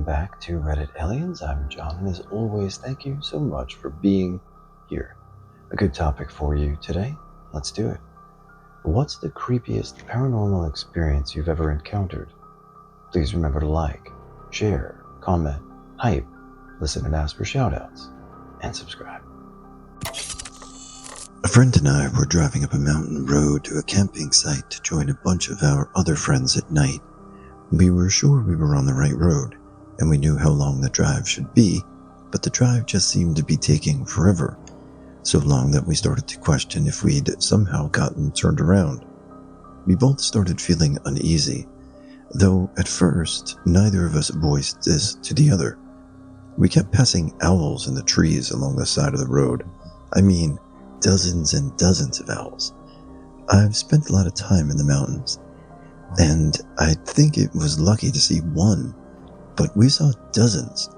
welcome back to Reddit Aliens. I'm John, and as always, thank you so much for being here. A good topic for you today. Let's do it. What's the creepiest paranormal experience you've ever encountered? Please remember to like, share, comment, hype, listen and ask for shoutouts, and subscribe. A friend and I were driving up a mountain road to a camping site to join a bunch of our other friends at night. We were sure we were on the right road, and we knew how long the drive should be, but the drive just seemed to be taking forever, so long that we started to question if we'd somehow gotten turned around. We both started feeling uneasy, though at first neither of us voiced this to the other. We kept passing owls in the trees along the side of the road. I mean, dozens and dozens of owls. I've spent a lot of time in the mountains, and I think it was lucky to see one, but we saw dozens,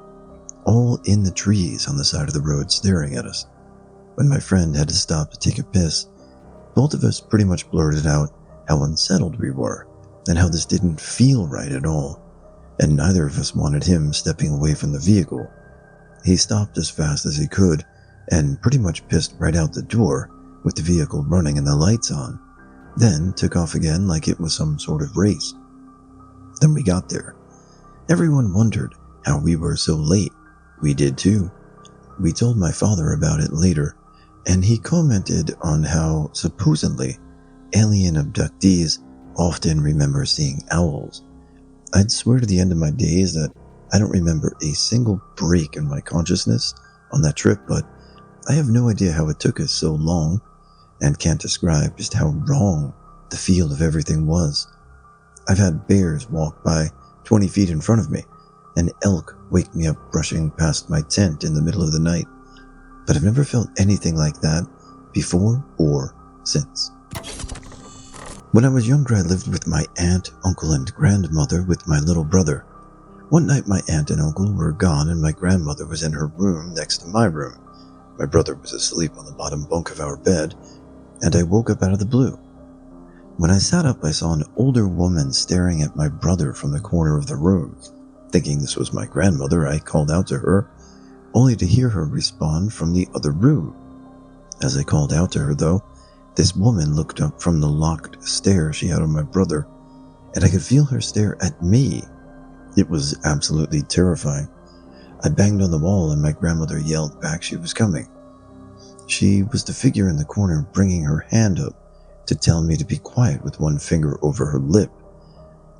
all in the trees on the side of the road staring at us. When my friend had to stop to take a piss, both of us pretty much blurted out how unsettled we were, and how this didn't feel right at all, and neither of us wanted him stepping away from the vehicle. He stopped as fast as he could, and pretty much pissed right out the door with the vehicle running and the lights on, then took off again like it was some sort of race. Then we got there. Everyone wondered how we were so late. We did too. We told my father about it later, and he commented on how supposedly alien abductees often remember seeing owls. I'd swear to the end of my days that I don't remember a single break in my consciousness on that trip, but I have no idea how it took us so long, and can't describe just how wrong the feel of everything was. I've had bears walk by 20 feet in front of me, and elk wake me up brushing past my tent in the middle of the night, but I've never felt anything like that before or since. When I was younger, I lived with my aunt, uncle, and grandmother with my little brother. One night my aunt and uncle were gone, and my grandmother was in her room next to my room. My brother was asleep on the bottom bunk of our bed, and I woke up out of the blue. When I sat up, I saw an older woman staring at my brother from the corner of the room. Thinking this was my grandmother, I called out to her, only to hear her respond from the other room. As I called out to her, though, this woman looked up from the locked stare she had on my brother, and I could feel her stare at me. It was absolutely terrifying. I banged on the wall, and my grandmother yelled back she was coming. She was the figure in the corner, bringing her hand up to tell me to be quiet with one finger over her lip.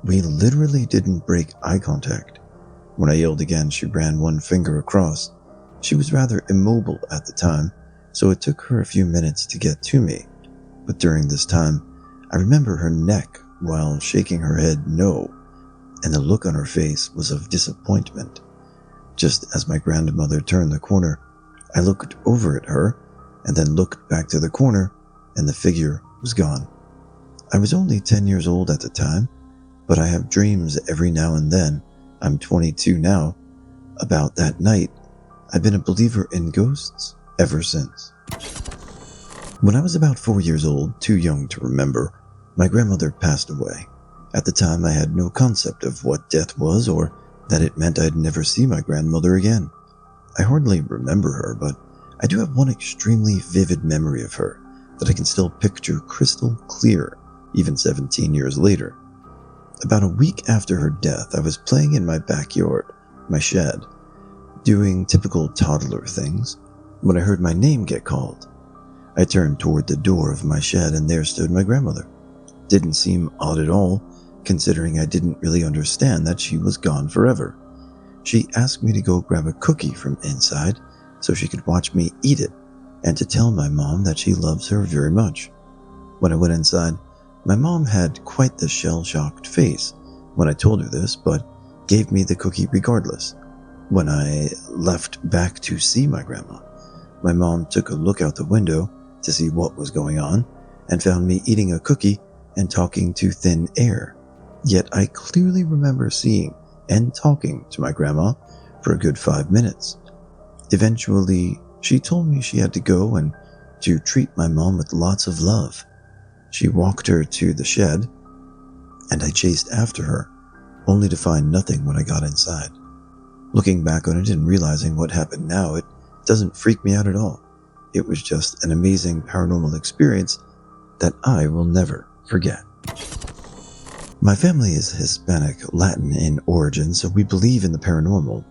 We literally didn't break eye contact. When I yelled again, she ran one finger across. She was rather immobile at the time, so it took her a few minutes to get to me. But during this time, I remember her neck while shaking her head no, and the look on her face was of disappointment. Just as my grandmother turned the corner, I looked over at her, and then looked back to the corner, and the figure was gone. I was only 10 years old at the time, but I have dreams every now and then. I'm 22 now. About that night, I've been a believer in ghosts ever since. When I was about 4 years old, too young to remember, my grandmother passed away. At the time, I had no concept of what death was or that it meant I'd never see my grandmother again. I hardly remember her, but I do have one extremely vivid memory of her that I can still picture crystal clear, even 17 years later. About a week after her death, I was playing in my backyard, my shed, doing typical toddler things, when I heard my name get called. I turned toward the door of my shed, and there stood my grandmother. Didn't seem odd at all, considering I didn't really understand that she was gone forever. She asked me to go grab a cookie from inside so she could watch me eat it, and to tell my mom that she loves her very much. When I went inside, my mom had quite the shell-shocked face when I told her this, but gave me the cookie regardless. When I left back to see my grandma, my mom took a look out the window to see what was going on, and found me eating a cookie and talking to thin air. Yet I clearly remember seeing and talking to my grandma for a good 5 minutes. Eventually, she told me she had to go and to treat my mom with lots of love. She walked her to the shed, and I chased after her, only to find nothing when I got inside. Looking back on it and realizing what happened now, it doesn't freak me out at all. It was just an amazing paranormal experience that I will never forget. My family is Hispanic Latin in origin, so we believe in the paranormal.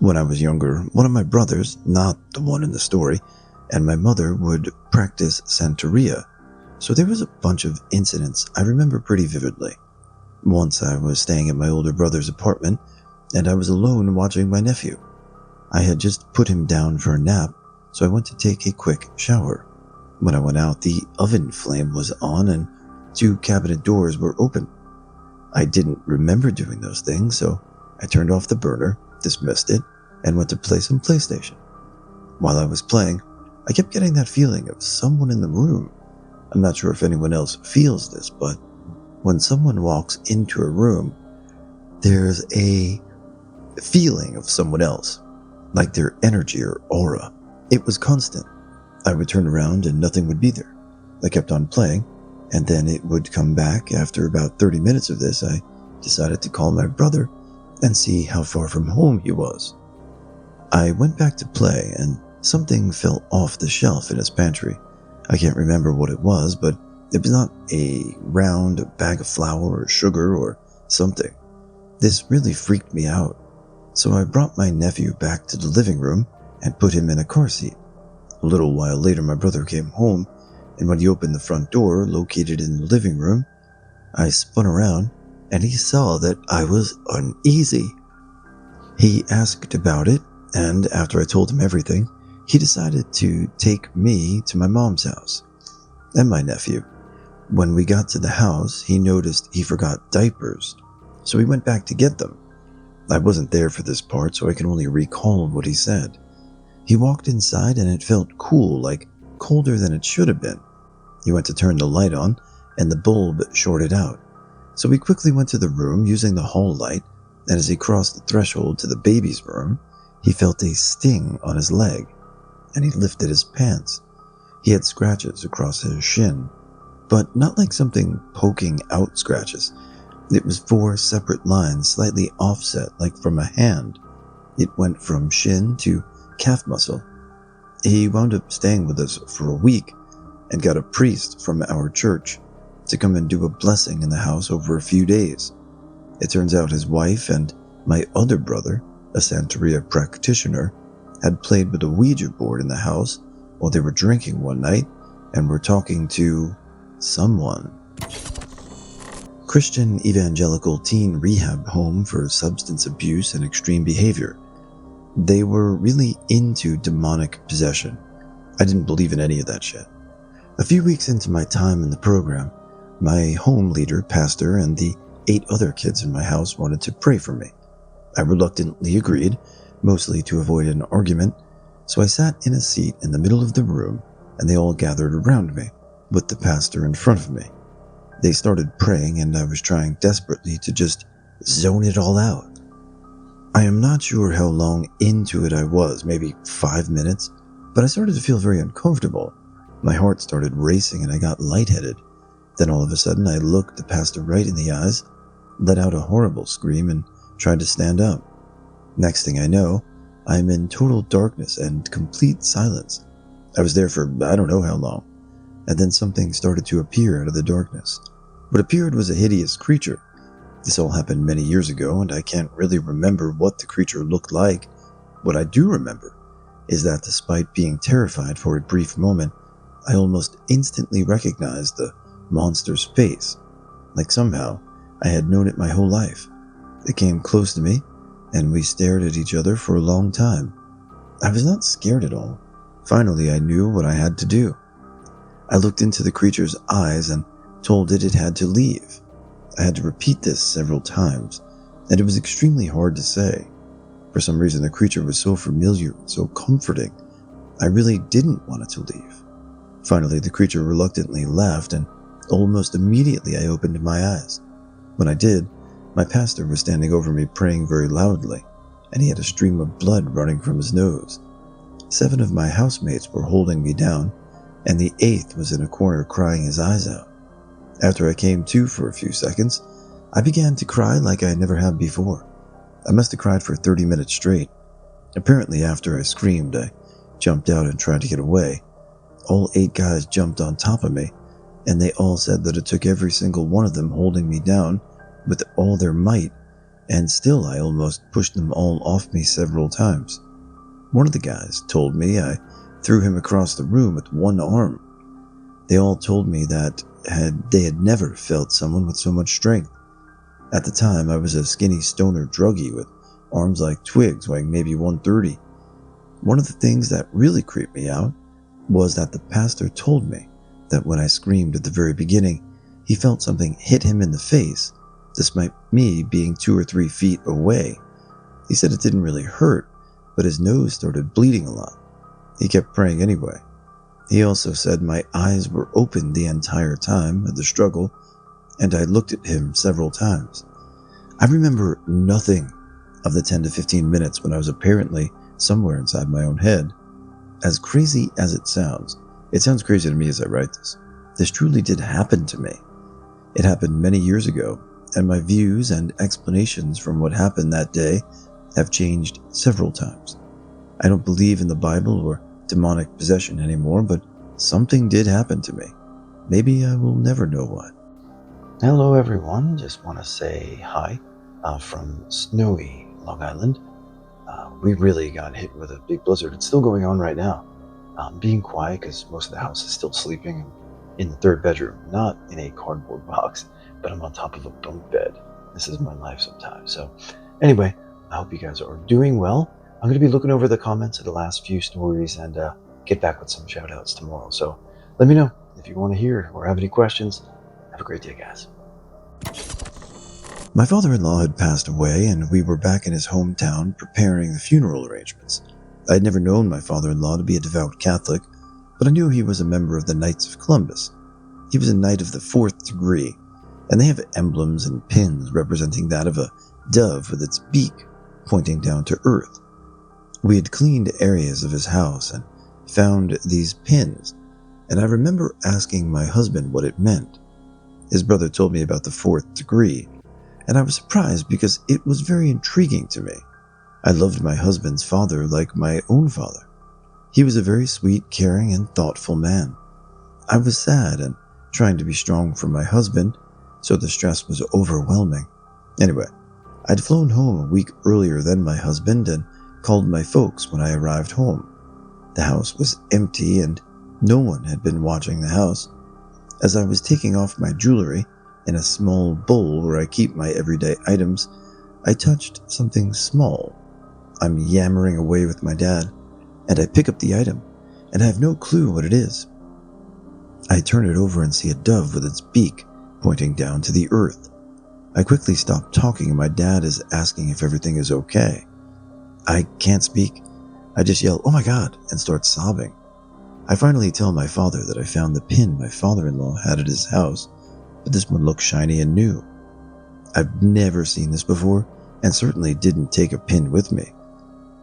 When I was younger, one of my brothers, not the one in the story, and my mother would practice Santeria, so there was a bunch of incidents I remember pretty vividly. Once I was staying at my older brother's apartment, and I was alone watching my nephew. I had just put him down for a nap, so I went to take a quick shower. When I went out, the oven flame was on and 2 cabinet doors were open. I didn't remember doing those things, so I turned off the burner, dismissed it, and went to play some PlayStation. While I was playing, I kept getting that feeling of someone in the room. I'm not sure if anyone else feels this, but when someone walks into a room, there's a feeling of someone else, like their energy or aura. It was constant. I would turn around and nothing would be there. I kept on playing, and then it would come back. After about 30 minutes of this, I decided to call my brother and see how far from home he was. I went back to play, and something fell off the shelf in his pantry. I can't remember what it was, but it was not a round bag of flour or sugar or something. This really freaked me out, so I brought my nephew back to the living room and put him in a car seat. A little while later, my brother came home, and when he opened the front door, located in the living room, I spun around, and he saw that I was uneasy. He asked about it, and after I told him everything, he decided to take me to my mom's house and my nephew. When we got to the house, he noticed he forgot diapers, so he went back to get them. I wasn't there for this part, so I can only recall what he said. He walked inside and it felt cool, like colder than it should have been. He went to turn the light on, and the bulb shorted out. So we quickly went to the room using the hall light, and as he crossed the threshold to the baby's room, he felt a sting on his leg, and he lifted his pants. He had scratches across his shin, but not like something poking out scratches. It was 4 separate lines, slightly offset, like from a hand. It went from shin to calf muscle. He wound up staying with us for a week and got a priest from our church to come and do a blessing in the house over a few days. It turns out his wife and my other brother, a Santeria practitioner, had played with a Ouija board in the house while they were drinking one night and were talking to someone. Christian evangelical teen rehab home for substance abuse and extreme behavior. They were really into demonic possession. I didn't believe in any of that shit. A few weeks into my time in the program, my home leader, pastor, and the 8 other kids in my house wanted to pray for me. I reluctantly agreed, mostly to avoid an argument, so I sat in a seat in the middle of the room and they all gathered around me, with the pastor in front of me. They started praying and I was trying desperately to just zone it all out. I am not sure how long into it I was, maybe 5 minutes, but I started to feel very uncomfortable. My heart started racing and I got lightheaded. Then all of a sudden I looked the pastor right in the eyes, let out a horrible scream, and tried to stand up. Next thing I know, I'm in total darkness and complete silence. I was there for I don't know how long, and then something started to appear out of the darkness. What appeared was a hideous creature. This all happened many years ago, and I can't really remember what the creature looked like. What I do remember is that despite being terrified for a brief moment, I almost instantly recognized the monster's face, like somehow I had known it my whole life. It came close to me, and we stared at each other for a long time. I was not scared at all. Finally, I knew what I had to do. I looked into the creature's eyes and told it had to leave. I had to repeat this several times, and it was extremely hard to say. For some reason, the creature was so familiar and so comforting, I really didn't want it to leave. Finally, the creature reluctantly left, and almost immediately I opened my eyes. When I did, my pastor was standing over me praying very loudly, and he had a stream of blood running from his nose. 7 of my housemates were holding me down, and the 8th was in a corner crying his eyes out. After I came to for a few seconds, I began to cry like I never had before. I must have cried for 30 minutes straight. Apparently, after I screamed, I jumped out and tried to get away. All 8 guys jumped on top of me, and they all said that it took every single one of them holding me down with all their might, and still I almost pushed them all off me several times. One of the guys told me I threw him across the room with one arm. They all told me that they had never felt someone with so much strength. At the time, I was a skinny stoner druggie with arms like twigs weighing maybe 130. One of the things that really creeped me out was that the pastor told me that when I screamed at the very beginning, he felt something hit him in the face, despite me being 2 or 3 feet away. He said it didn't really hurt, but his nose started bleeding a lot. He kept praying anyway. He also said my eyes were open the entire time of the struggle, and I looked at him several times. I remember nothing of the 10 to 15 minutes when I was apparently somewhere inside my own head. As crazy as it sounds crazy to me as I write this. This truly did happen to me. It happened many years ago, and my views and explanations from what happened that day have changed several times. I don't believe in the Bible or demonic possession anymore, but something did happen to me. Maybe I will never know what. Hello everyone, just want to say hi from snowy Long Island. We really got hit with a big blizzard. It's still going on right now. Being quiet because most of the house is still sleeping in the 3rd bedroom, not in a cardboard box, but I'm on top of a bunk bed. This is my life sometimes. So anyway, I hope you guys are doing well. I'm going to be looking over the comments of the last few stories and get back with some shout outs tomorrow. So let me know if you want to hear or have any questions. Have a great day, guys. My father-in-law had passed away, and we were back in his hometown preparing the funeral arrangements. I had never known my father-in-law to be a devout Catholic, but I knew he was a member of the Knights of Columbus. He was a knight of the 4th degree, and they have emblems and pins representing that of a dove with its beak pointing down to earth. We had cleaned areas of his house and found these pins, and I remember asking my husband what it meant. His brother told me about the 4th degree, and I was surprised because it was very intriguing to me. I loved my husband's father like my own father. He was a very sweet, caring, and thoughtful man. I was sad and trying to be strong for my husband, so the stress was overwhelming. Anyway, I'd flown home a week earlier than my husband and called my folks when I arrived home. The house was empty and no one had been watching the house. As I was taking off my jewelry in a small bowl where I keep my everyday items, I touched something small. I'm yammering away with my dad, and I pick up the item, and I have no clue what it is. I turn it over and see a dove with its beak pointing down to the earth. I quickly stop talking, and my dad is asking if everything is okay. I can't speak. I just yell, "Oh my God," and start sobbing. I finally tell my father that I found the pin my father-in-law had at his house, but this one looked shiny and new. I've never seen this before, and certainly didn't take a pin with me.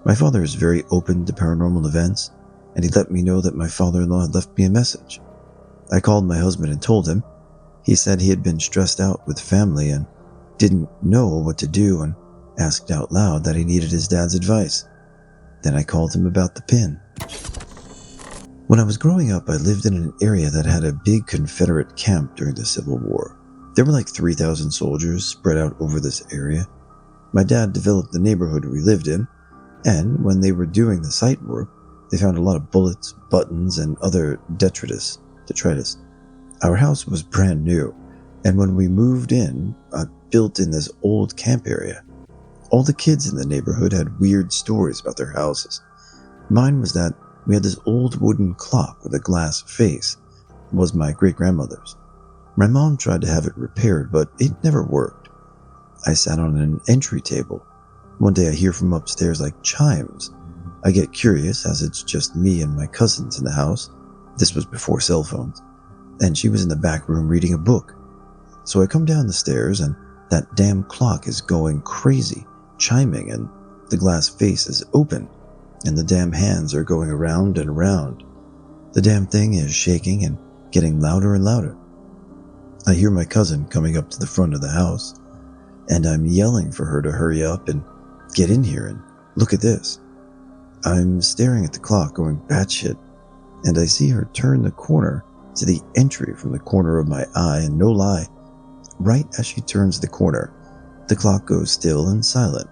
My father is very open to paranormal events, and he let me know that my father-in-law had left me a message. I called my husband and told him. He said he had been stressed out with family and didn't know what to do, and asked out loud that he needed his dad's advice. Then I called him about the pin. When I was growing up, I lived in an area that had a big Confederate camp during the Civil War. There were like 3,000 soldiers spread out over this area. My dad developed the neighborhood we lived in, and when they were doing the site work, they found a lot of bullets, buttons, and other detritus. Our house was brand new, and when we moved in, built in this old camp area, all the kids in the neighborhood had weird stories about their houses. Mine was that we had this old wooden clock with a glass face. It was my great-grandmother's. My mom tried to have it repaired, but it never worked. I sat on an entry table. One day I hear from upstairs like chimes. I get curious as it's just me and my cousins in the house. This was before cell phones. And she was in the back room reading a book. So I come down the stairs and that damn clock is going crazy, chiming, and the glass face is open, and the damn hands are going around and around. The damn thing is shaking and getting louder and louder. I hear my cousin coming up to the front of the house, and I'm yelling for her to hurry up and get in here and look at this. I'm staring at the clock going batshit, and I see her turn the corner to the entry from the corner of my eye, and no lie, right as she turns the corner, the clock goes still and silent,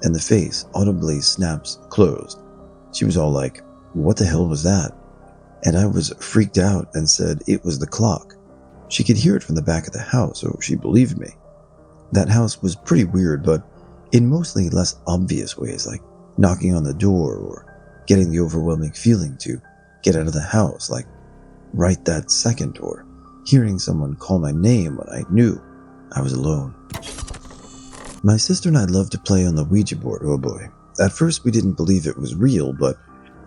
and the face audibly snaps closed. She was all like, "What the hell was that?" And I was freaked out and said it was the clock. She could hear it from the back of the house, so she believed me. That house was pretty weird, but in mostly less obvious ways, like knocking on the door or getting the overwhelming feeling to get out of the house, like right that second, or hearing someone call my name when I knew I was alone. My sister and I loved to play on the Ouija board, oh boy. At first we didn't believe it was real, but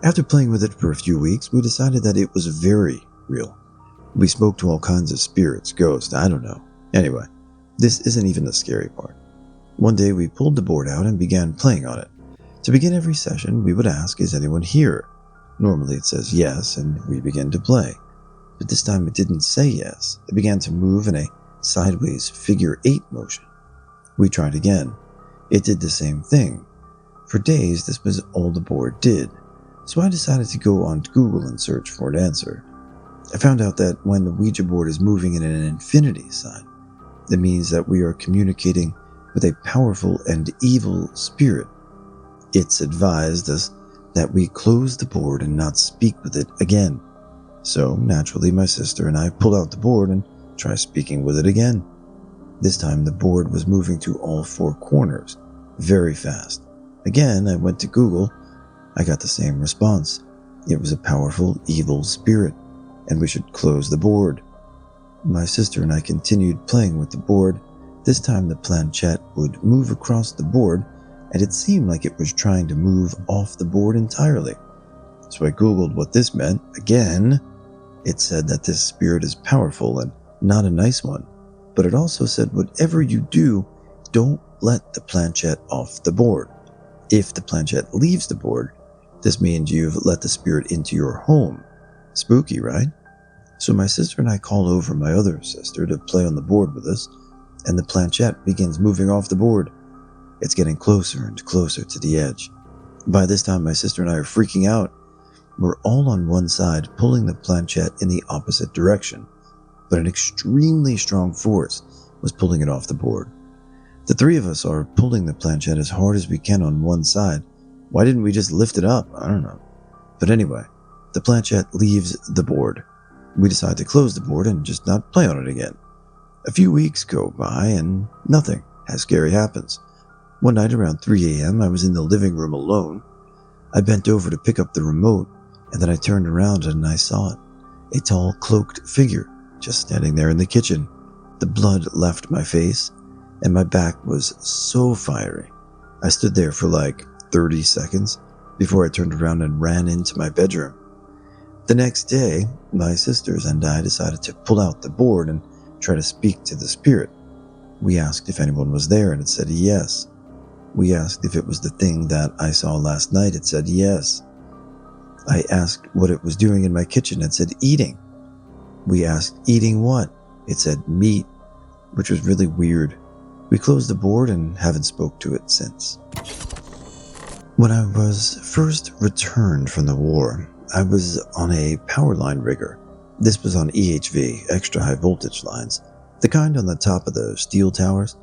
after playing with it for a few weeks, we decided that it was very real. We spoke to all kinds of spirits, ghosts, I don't know. Anyway, this isn't even the scary part. One day we pulled the board out and began playing on it. To begin every session, we would ask, "Is anyone here?" Normally it says yes, and we begin to play. But this time it didn't say yes. It began to move in a sideways figure 8 motion. We tried again. It did the same thing. For days, this was all the board did. So I decided to go on Google and search for an answer. I found out that when the Ouija board is moving in an infinity sign, it means that we are communicating with a powerful and evil spirit. It's advised us that we close the board and not speak with it again. So naturally, my sister and I pulled out the board and tried speaking with it again. This time the board was moving to all 4 corners, very fast. Again, I went to Google. I got the same response. It was a powerful, evil spirit, and we should close the board. My sister and I continued playing with the board. This time the planchette would move across the board, and it seemed like it was trying to move off the board entirely. So I Googled what this meant. Again, it said that this spirit is powerful and not a nice one. But it also said, whatever you do, don't let the planchette off the board. If the planchette leaves the board, this means you've let the spirit into your home. Spooky, right? So my sister and I called over my other sister to play on the board with us, and the planchette begins moving off the board. It's getting closer and closer to the edge. By this time, my sister and I are freaking out. We're all on one side, pulling the planchette in the opposite direction, but an extremely strong force was pulling it off the board. The 3 of us are pulling the planchette as hard as we can on one side. Why didn't we just lift it up? I don't know. But anyway, the planchette leaves the board. We decide to close the board and just not play on it again. A few weeks go by and nothing as scary happens. One night around 3 a.m., I was in the living room alone. I bent over to pick up the remote, and then I turned around and I saw it. A tall, cloaked figure just standing there in the kitchen. The blood left my face, and my back was so fiery. I stood there for like 30 seconds before I turned around and ran into my bedroom. The next day, my sisters and I decided to pull out the board and try to speak to the spirit. We asked if anyone was there, and it said yes. We asked if it was the thing that I saw last night. It said yes. I asked what it was doing in my kitchen. It said eating. We asked eating what? It said meat, which was really weird. We closed the board and haven't spoke to it since. When I was first returned from the war, I was on a power line rigger. This was on EHV, extra high voltage lines, the kind on the top of the steel towers.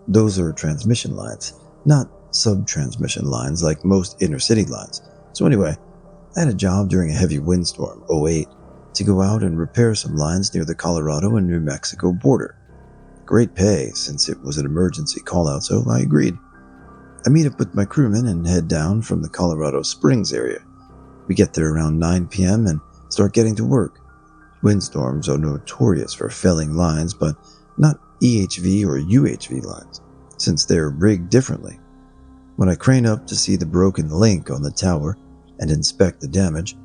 Those are transmission lines, not sub-transmission lines like most inner-city lines. So anyway, I had a job during a heavy windstorm, '08, to go out and repair some lines near the Colorado and New Mexico border. Great pay, since it was an emergency call-out, so I agreed. I meet up with my crewmen and head down from the Colorado Springs area. We get there around 9 p.m. and start getting to work. Windstorms are notorious for felling lines, but not EHV or UHV lines, since they're rigged differently. When I crane up to see the broken link on the tower and inspect the damage,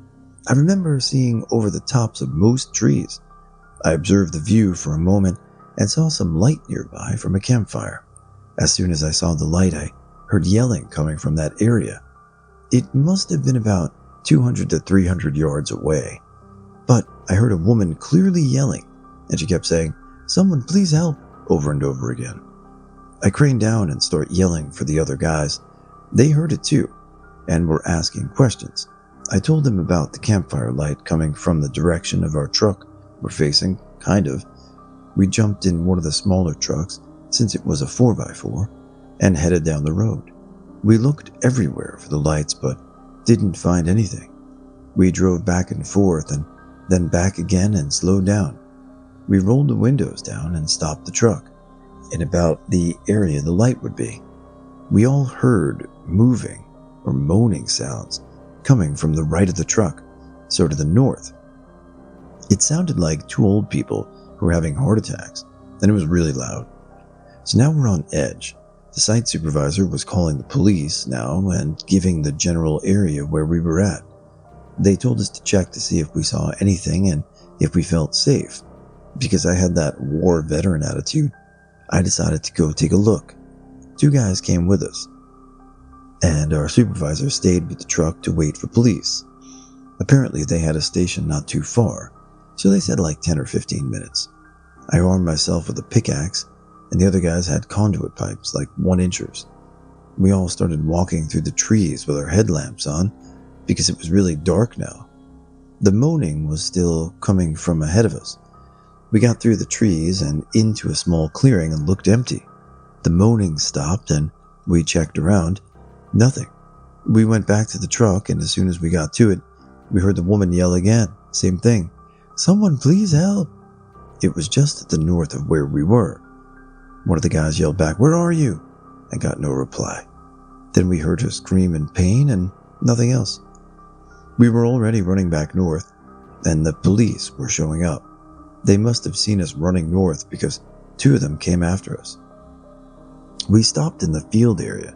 I remember seeing over the tops of most trees. I observed the view for a moment and saw some light nearby from a campfire. As soon as I saw the light, I heard yelling coming from that area. It must have been about 200 to 300 yards away, but I heard a woman clearly yelling, and she kept saying, "Someone please help," over and over again. I crane down and start yelling for the other guys. They heard it too, and were asking questions. I told them about the campfire light coming from the direction of our truck we're facing, kind of. We jumped in one of the smaller trucks, since it was a 4x4, and headed down the road. We looked everywhere for the lights, but didn't find anything. We drove back and forth, and then back again and slowed down. We rolled the windows down and stopped the truck, in about the area the light would be. We all heard moving or moaning sounds coming from the right of the truck, so to the north. It sounded like two old people who were having heart attacks, and it was really loud. So now we're on edge. The site supervisor was calling the police now and giving the general area where we were at. They told us to check to see if we saw anything and if we felt safe. Because I had that war veteran attitude, I decided to go take a look. Two guys came with us, and our supervisor stayed with the truck to wait for police. Apparently they had a station not too far, so they said like 10 or 15 minutes. I armed myself with a pickaxe, and the other guys had conduit pipes, like 1-inchers. We all started walking through the trees with our headlamps on, because it was really dark now. The moaning was still coming from ahead of us. We got through the trees and into a small clearing and looked empty. The moaning stopped and we checked around. Nothing. We went back to the truck, and as soon as we got to it, we heard the woman yell again. Same thing. "Someone please help." It was just to the north of where we were. One of the guys yelled back, "Where are you?" and got no reply. Then we heard her scream in pain and nothing else. We were already running back north, and the police were showing up. They must have seen us running north because two of them came after us. We stopped in the field area,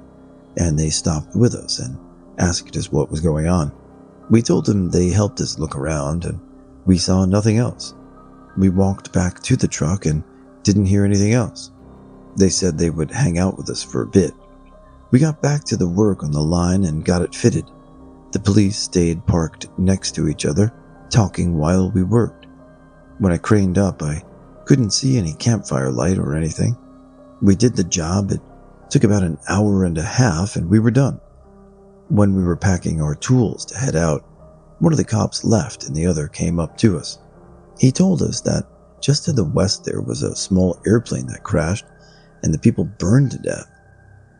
and they stopped with us and asked us what was going on. We told them they helped us look around, and we saw nothing else. We walked back to the truck and didn't hear anything else. They said they would hang out with us for a bit. We got back to the work on the line and got it fitted. The police stayed parked next to each other, talking while we worked. When I craned up, I couldn't see any campfire light or anything. We did the job. It took about an hour and a half, and we were done. When we were packing our tools to head out, one of the cops left and the other came up to us. He told us that just to the west there was a small airplane that crashed, and the people burned to death.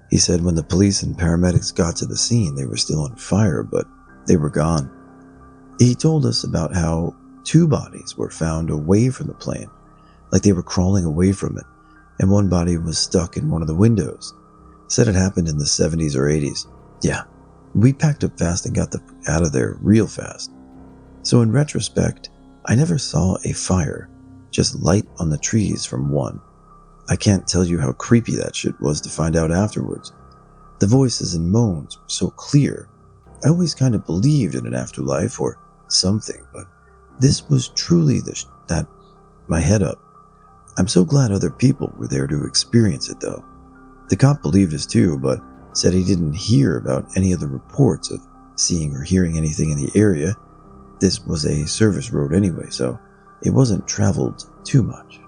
He said when the police and paramedics got to the scene, they were still on fire, but they were gone. He told us about how 2 bodies were found away from the plane, like they were crawling away from it, and one body was stuck in one of the windows. Said it happened in the 70s or 80s. Yeah, we packed up fast and got out of there real fast. So in retrospect, I never saw a fire, just light on the trees from one. I can't tell you how creepy that shit was to find out afterwards. The voices and moans were so clear. I always kind of believed in an afterlife or something, but this was truly that my head up. I'm so glad other people were there to experience it though. The cop believed us too, but said he didn't hear about any of the reports of seeing or hearing anything in the area. This was a service road anyway, so it wasn't traveled too much.